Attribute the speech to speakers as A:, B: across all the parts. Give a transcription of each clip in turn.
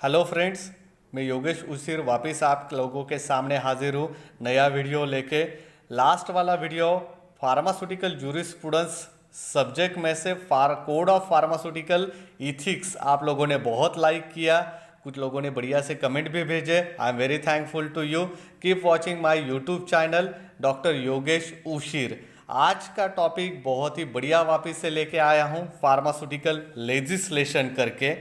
A: Hello friends, मैं योगेश उसिर वापस आप लोगों के सामने हाजिर हूँ नया वीडियो लेके। लास्ट वाला वीडियो फार्मास्यूटिकल जूरिस्प्रूडेंस सब्जेक्ट में से कोड ऑफ फार्मास्यूटिकल इथिक्स आप लोगों ने बहुत लाइक किया। कुछ लोगों ने बढ़िया से कमेंट भी भेजे। I am very thankful to you. Keep watching my YouTube channel doctor Yogesh उसिर। आज का टॉपिक बहुत ही बढ़िया वापस से लेके आया हूँ, फार्मास्यूटिकल लेजिस्लेशन करके।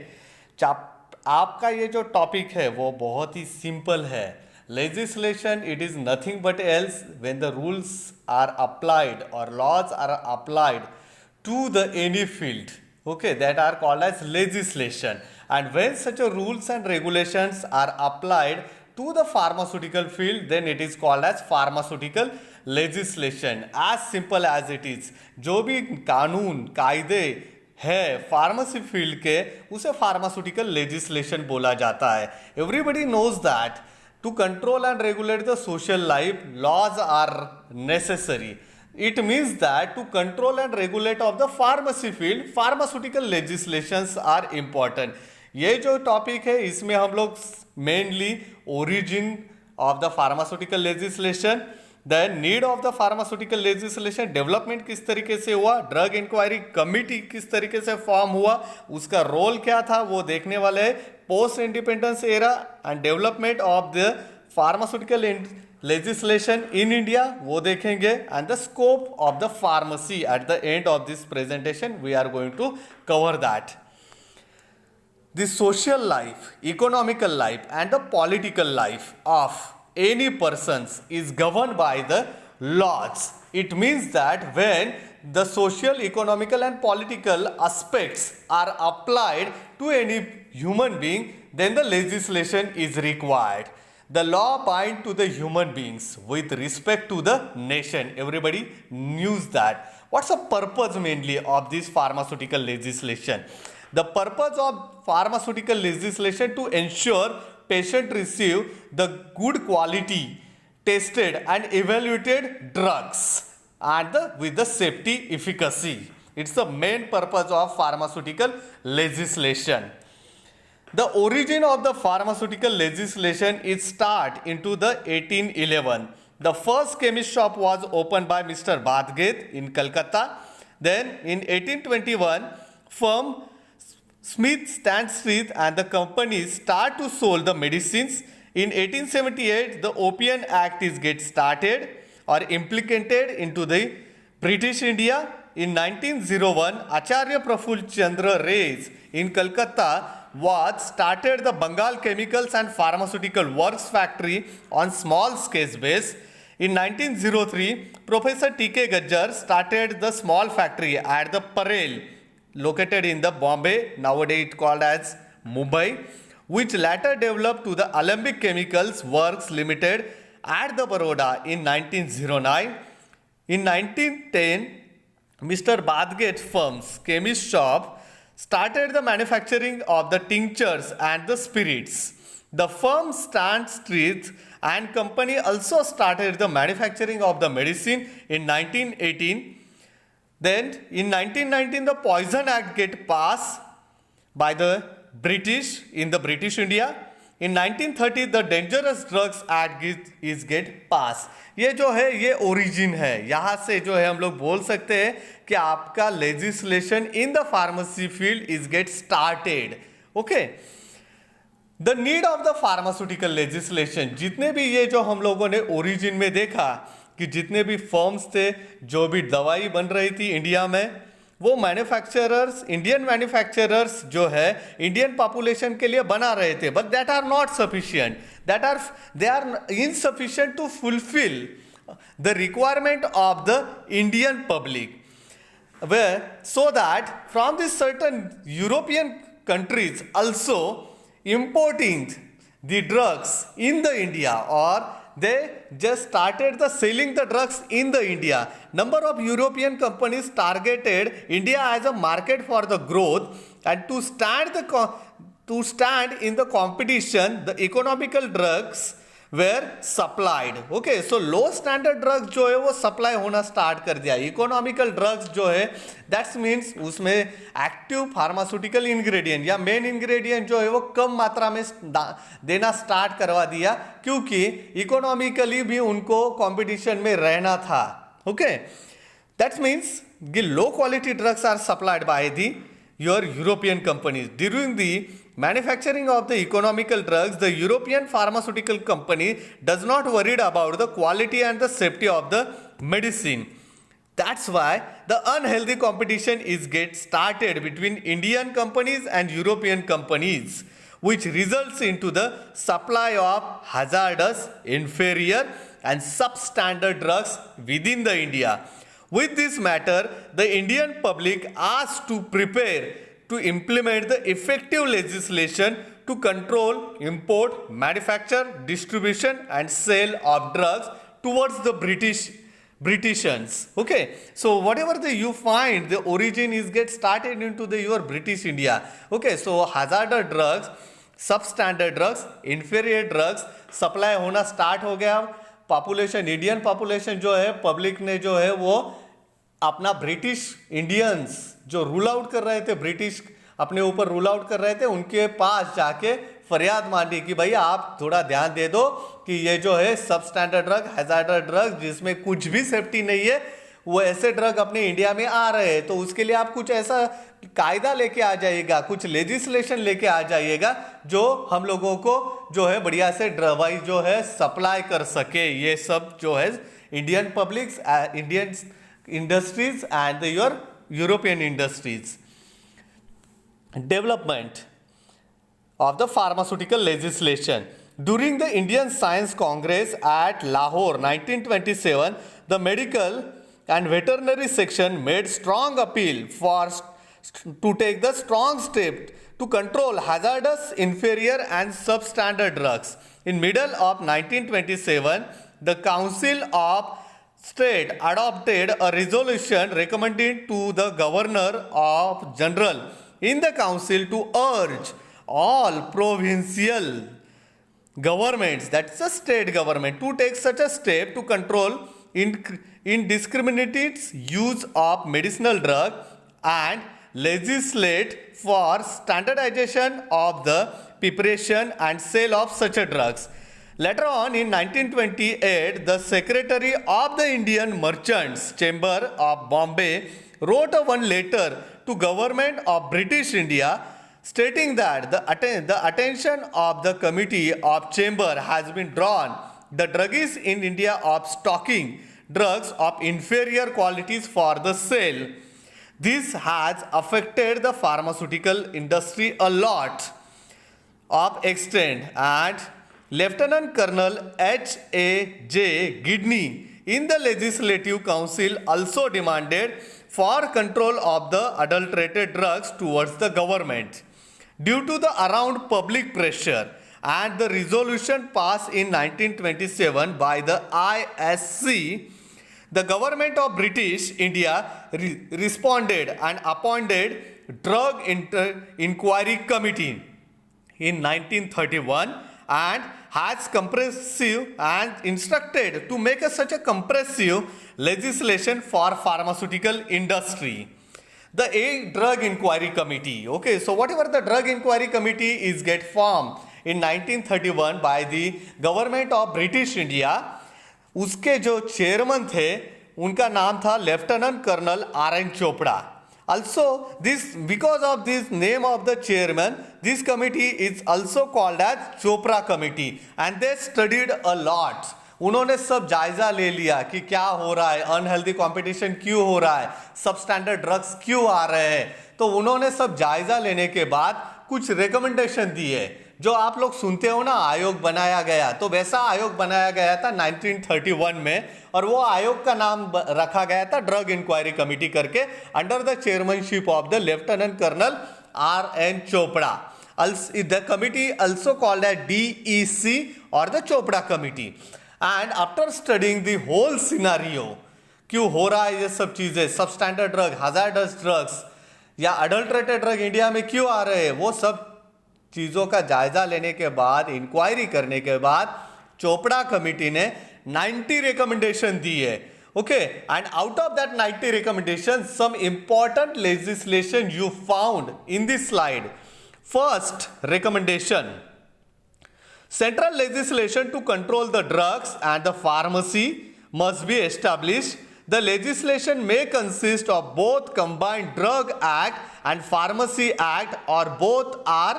A: आपका ये जो टॉपिक है वो बहुत ही सिंपल है। Legislation it is nothing but else when the rules are applied और laws are applied to the any field, okay, that are called as legislation. And when such a rules and regulations are applied to the pharmaceutical field, then it is called as pharmaceutical legislation. As simple as it is. जो भी कानून कायदे है pharmacy field के, उसे pharmaceutical legislation बोला जाता है। Everybody knows that to control and regulate the social life laws are necessary. It means that to control and regulate of the pharmacy field, pharmaceutical legislations are important. ये जो topic है इसमें हम लोग mainly origin of the pharmaceutical legislation, the need of the pharmaceutical legislation, development किस तरीके से हुआ, ड्रग इंक्वायरी कमिटी किस तरीके से फॉर्म हुआ, उसका रोल क्या था वो देखने वाले हैं। Post independence era and development of the pharmaceutical legislation in India वो देखेंगे, and the scope of the pharmacy at the end of this presentation we are going to cover that. The social life, economical life and the political life of any persons is governed by the laws. It means that when the social, economical and political aspects are applied to any human being, then the legislation is required. The law bind to the human beings with respect to the nation. Everybody knows that. What's the purpose mainly of this pharmaceutical legislation? The purpose of pharmaceutical legislation to ensure patient receive the good quality tested and evaluated drugs and with the safety efficacy. It's the main purpose of pharmaceutical legislation. The origin of the pharmaceutical legislation is start into the 1811. The first chemist shop was opened by Mr. Badgate in Calcutta. Then in 1821, firm Smith Stanstreet and the companies start to sell the medicines. In 1878, the Opium Act is get started or implemented into the British India. In 1901, Acharya Praful Chandra Ray's in Calcutta was started the Bengal Chemicals and Pharmaceutical Works factory on small scale base. In 1903, Professor T.K. Gajjar started the small factory at the Parel, located in the Bombay, nowadays it called as Mumbai, which later developed to the Alembic Chemicals Works Limited at the Baroda in 1909. In 1910, Mr. Badgate firm's chemist shop started the manufacturing of the tinctures and the spirits. The firm Stanstreet and Company also started the manufacturing of the medicine in 1918. Then in 1919 the Poison Act get passed by the British in the British India. In 1930 the Dangerous Drugs Act is get passed. ये जो है ये origin है, यहाँ से जो है हम लोग बोल सकते हैं कि आपका legislation in the pharmacy field is get started. Okay, the need of the pharmaceutical legislation, जितने भी ये जो हम लोगों ने ओरिजिन में देखा कि जितने भी फर्म्स थे जो भी दवाई बन रही थी इंडिया में, वो मैन्युफैक्चरर्स, इंडियन मैन्युफैक्चरर्स जो है इंडियन पॉपुलेशन के लिए बना रहे थे, but that are not sufficient, they are insufficient to fulfill the requirement of the Indian public, where so that from these certain European countries also importing the drugs in the India, or they just started the selling the drugs in the India. Number of European companies targeted India as a market for the growth, and to stand in the competition, the economical drugs were supplied. Okay, so low standard drugs जो है वो supply होना start कर दिया। Economical drugs जो है that's means उसमें active pharmaceutical ingredient या मेन इंग्रेडिएंट जो है वो कम मात्रा में देना स्टार्ट करवा दिया, क्योंकि इकोनॉमिकली भी उनको कंपटीशन में रहना था। Okay, that means low quality drugs are supplied by your European companies. During the manufacturing of the economical drugs, the European pharmaceutical company does not worried about the quality and the safety of the medicine. That's why the unhealthy competition is get started between Indian companies and European companies, which results into the supply of hazardous, inferior and substandard drugs within the India. With this matter, the Indian public asked to prepare to implement the effective legislation to control import, manufacture, distribution and sale of drugs towards the Britishans. Okay, so whatever you find, the origin is get started into your British India. Okay, so hazardous drugs, substandard drugs, inferior drugs supply होना start हो गया। Population, Indian population जो है, public ने जो है वो अपना ब्रिटिश इंडियंस जो रूल आउट कर रहे थे, ब्रिटिश अपने ऊपर रूल आउट कर रहे थे, उनके पास जाके फरियाद मांगी कि भाई आप थोड़ा ध्यान दे दो कि ये जो है सब स्टैंडर्ड ड्रग, हैजार्डस ड्रग जिसमें कुछ भी सेफ्टी नहीं है, वो ऐसे ड्रग अपने इंडिया में आ रहे हैं, तो उसके लिए आप कुछ ऐसा कायदा लेके आ जाइएगा, कुछ लेजिस्लेशन लेके आ जाइएगा जो हम लोगों को जो है बढ़िया से दवाई जो है सप्लाई कर सके। ये सब जो है Indian publics, Indian industries and your European industries. Development of the pharmaceutical legislation. During the Indian Science Congress at Lahore 1927, the medical and veterinary section made strong appeal to take the strong step to control hazardous, inferior and substandard drugs. In middle of 1927, the Council of State adopted a resolution recommending to the Governor of General in the Council to urge all provincial governments, that's a state government, to take such a step to control indiscriminate use of medicinal drug and legislate for standardization of the preparation and sale of such a drugs. Later on in 1928, the Secretary of the Indian Merchants Chamber of Bombay wrote one letter to government of British India stating that the attention of the committee of chamber has been drawn the druggists in India of stocking drugs of inferior qualities for the sale. This has affected the pharmaceutical industry a lot of extent, and Lieutenant Colonel H.A.J. Gidney in the Legislative Council also demanded for control of the adulterated drugs towards the government. Due to the around public pressure and the resolution passed in 1927 by the ISC, the government of British India responded and appointed Drug Inquiry Committee in 1931 and has comprehensive and instructed to make such a comprehensive legislation for pharmaceutical industry. The Drug Inquiry Committee. Okay, so whatever the Drug Inquiry Committee is get formed in 1931 by the government of British India, उसके जो chairman थे उनका नाम था lieutenant colonel R.N. Chopra. Also, because of this name of the chairman, this committee is also called as Chopra Committee, and they studied a lot. उन्होंने सब जायजा ले लिया कि क्या हो रहा है, अनहेल्दी कंपटीशन क्यों हो रहा है, सब स्टैंडर्ड ड्रग्स क्यों आ रहे हैं। तो उन्होंने सब जायजा लेने के बाद कुछ रिकमेंडेशन दिए, जो आप लोग सुनते हो ना आयोग बनाया गया, तो वैसा आयोग बनाया गया था 1931 में, और वो आयोग का नाम रखा गया था ड्रग इंक्वायरी कमेटी करके, under the chairmanship of the lieutenant colonel R.N. Chopra. The committee also called as DEC or the Chopra Committee. And after studying the whole scenario, क्यों हो रहा है ये सब चीज़ें, सब स्टैंडर्ड ड्रग, हजार्डस ड्रग्स या अडल्ट्रेटेड ड्रग इंडिया में क्यों आ रहे हैं, वो सब चीज़ों का जायजा लेने के बाद, इंक्वायरी करने के बाद चोपड़ा कमिटी ने 90 रिकमेंडेशन दी है. Okay, and out of that 90 recommendations, some important legislation you found in this slide. First recommendation: central legislation to control the drugs and the pharmacy must be established. The legislation may consist of both Combined Drug Act and Pharmacy Act, or both are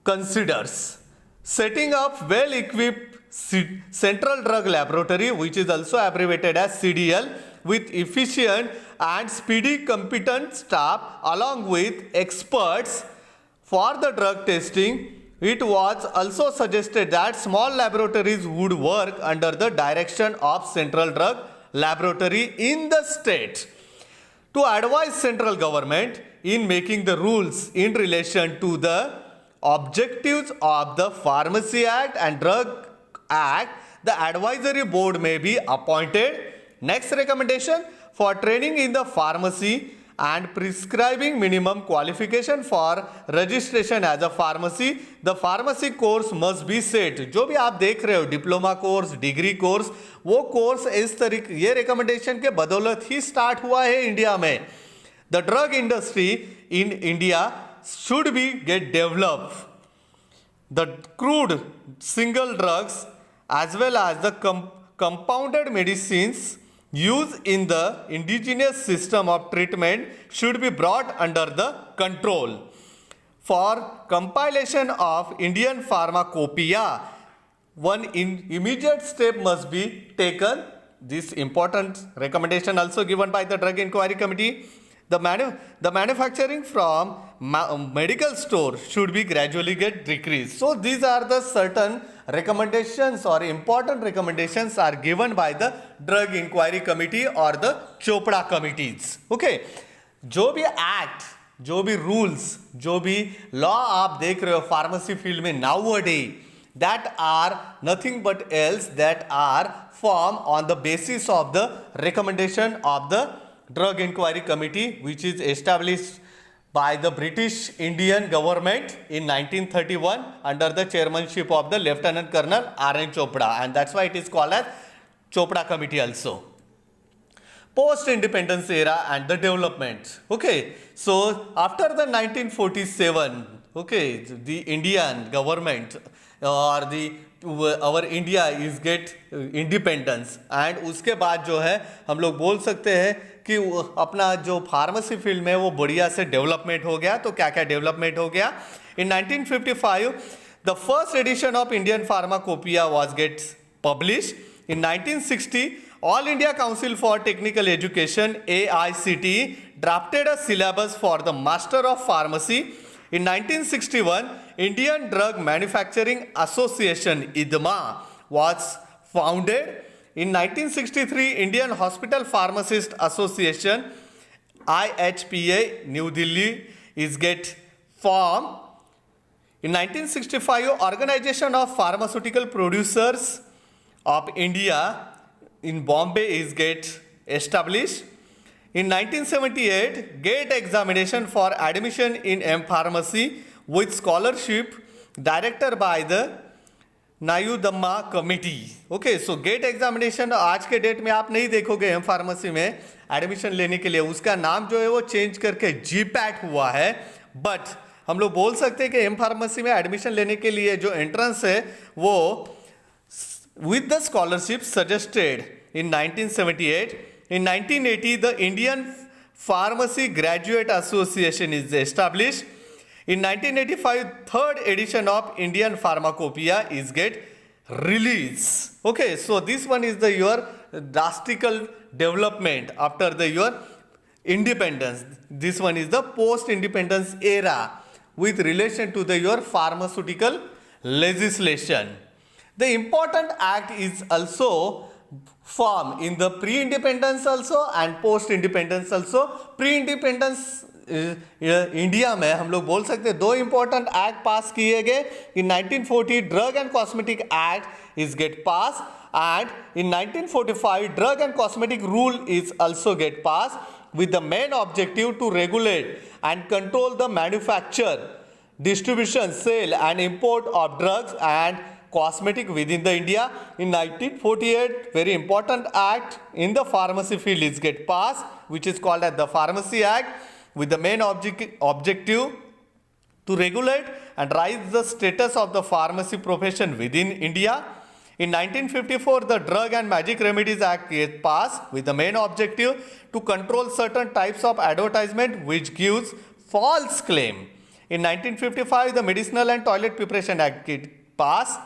A: considers. Setting up well-equipped Central Drug Laboratory, which is also abbreviated as CDL, with efficient and speedy competent staff along with experts for the drug testing. It was also suggested that small laboratories would work under the direction of Central Drug Laboratory in the state to advise central government in making the rules in relation to the objectives of the Pharmacy Act and Drug Act. The advisory board may be appointed. Next recommendation: for training in the pharmacy and prescribing minimum qualification for registration as a pharmacy, the pharmacy course must be set. जो भी आप देख रहे हो diploma course, degree course, वो course इस तरीके, ये रिकमेंडेशन के बदौलत ही स्टार्ट हुआ है इंडिया में. The drug industry in India should be get developed. The crude single drugs as well as the compounded medicines used in the indigenous system of treatment should be brought under the control. For compilation of Indian pharmacopoeia, one immediate step must be taken. This important recommendation also given by the Drug Inquiry Committee. The manufacturing from medical store should be gradually get decreased. So these are the certain recommendations or important recommendations are given by the Drug Inquiry Committee or the Chopra committees. Okay, जो भी act, जो भी rules, जो भी law आप देख रहे हो फार्मेसी फील्ड में nowadays, that are nothing but else that are formed on the basis of the recommendation of the Drug Inquiry Committee, which is established by the British Indian government in 1931 under the chairmanship of the Lieutenant Colonel R.N. Chopra, and that's why it is called as Chopra Committee also. Post-independence era and the development. Okay, so after the 1947, okay, the Indian government or the our India is get independence, and उसके बाद जो है हम लोग बोल सकते हैं कि अपना जो फार्मेसी फील्ड में वो बढ़िया से डेवलपमेंट हो गया. तो क्या क्या डेवलपमेंट हो गया? In 1955, the first edition of Indian Pharmacopoeia was gets published. In 1960, All India Council for Technical Education (AICTE) drafted a syllabus for the Master of Pharmacy. In 1961, Indian Drug Manufacturing Association (IDMA) was founded. In 1963, Indian Hospital Pharmacist Association (IHPA) New Delhi is get formed. In 1965, Organization of Pharmaceutical Producers of India in Bombay is get established. In 1978, GATE examination for admission in M-Pharmacy with scholarship directed by the Nayudamma committee. Okay, so GATE examination आज के date में आप नहीं देखोगे M pharmacy में admission लेने के लिए, उसका नाम जो है वो चेंज करके जीपैट हुआ है. बट हम लोग बोल सकते हैं कि एम फार्मेसी में एडमिशन लेने के लिए जो एंट्रेंस है वो with the scholarship suggested in 1978. In 1980, the Indian Pharmacy Graduate Association is established. In 1985, third edition of Indian Pharmacopoeia is get released. Okay, so this one is the your drastical development after the your independence. This one is the post-independence era with relation to the your pharmaceutical legislation. The important act is also formed in the pre-independence also and post-independence also. Pre-independence India में हम लोग बोल सकते हैं दो important act पास किए गए. इन 1940 drug and cosmetic act is get pass, and in 1945 drug and cosmetic rule is also get pass with the main objective to regulate and control the manufacture, distribution, sale and import of drugs and cosmetic within the India. In 1948, very important act in the pharmacy field is get passed, which is called as the Pharmacy Act, with the main objective to regulate and raise the status of the pharmacy profession within India. In 1954, the Drug and Magic Remedies Act gets passed with the main objective to control certain types of advertisement which gives false claim. In 1955, the Medicinal and Toilet Preparation Act gets passed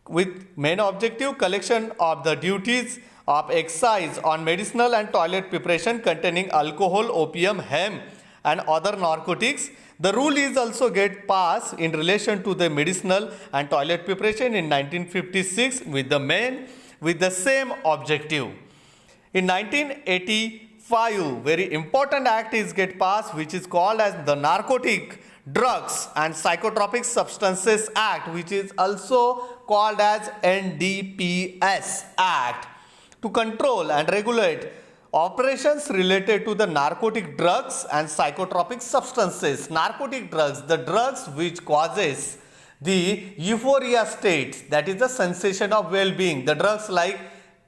A: with main objective collection of the duties of excise on medicinal and toilet preparation containing alcohol, opium, hemp and other narcotics. The rule is also get passed in relation to the medicinal and toilet preparation in 1956 with the same objective. In 1985, very important act is get passed, which is called as the Narcotic Drugs and Psychotropic Substances Act, which is also called as NDPS Act, to control and regulate operations related to the narcotic drugs and psychotropic substances. Narcotic drugs, the drugs which causes the euphoria state, that is the sensation of well-being. The drugs like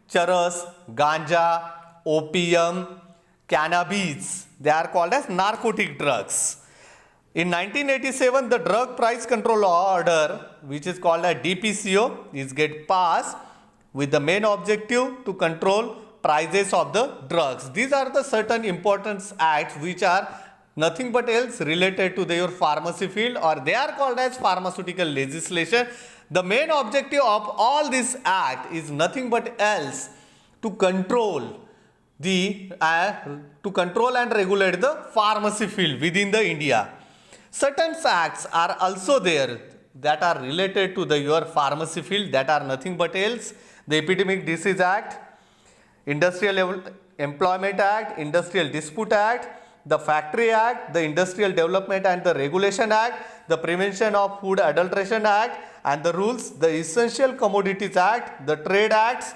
A: charas, ganja, opium, cannabis, they are called as narcotic drugs. In 1987, the Drug Price Control Order, which is called a DPCO, is get passed with the main objective to control prices of the drugs. These are the certain important acts which are nothing but else related to your pharmacy field, or they are called as pharmaceutical legislation. The main objective of all this act is nothing but else to control and regulate the pharmacy field within the India. Certain acts are also there that are related to your pharmacy field, that are nothing but else: the Epidemic Disease Act, Industrial Employment Act, Industrial Dispute Act, the Factory Act, the Industrial Development and the Regulation Act, the Prevention of Food Adulteration Act and the rules, the Essential Commodities Act, the Trade Acts,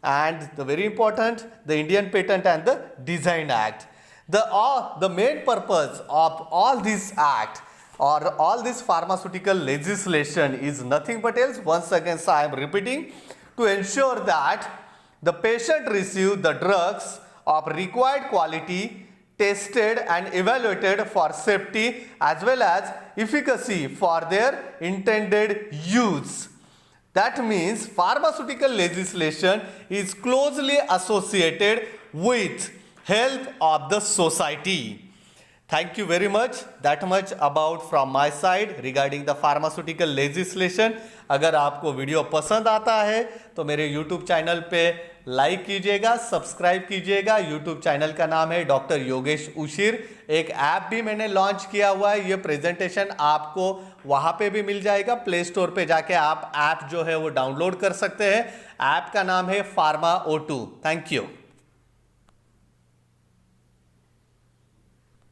A: and the very important, the Indian Patent and the Design Act. The main purpose of all this act or all this pharmaceutical legislation is nothing but else, once again I am repeating, to ensure that the patient receive the drugs of required quality, tested and evaluated for safety as well as efficacy for their intended use. That means pharmaceutical legislation is closely associated with health of the society. Thank you very much. That much about from my side regarding the pharmaceutical legislation. अगर आपको video पसंद आता है तो मेरे YouTube channel पे like कीजिएगा, subscribe कीजिएगा। YouTube चैनल का नाम है डॉक्टर योगेश उशिर। एक ऐप भी मैंने लॉन्च किया हुआ है, ये प्रेजेंटेशन आपको वहाँ पे भी मिल जाएगा। प्ले स्टोर पे जाके आप ऐप जो है वो डाउनलोड कर सकते हैं। ऐप का नाम है Pharma O2। Thank you.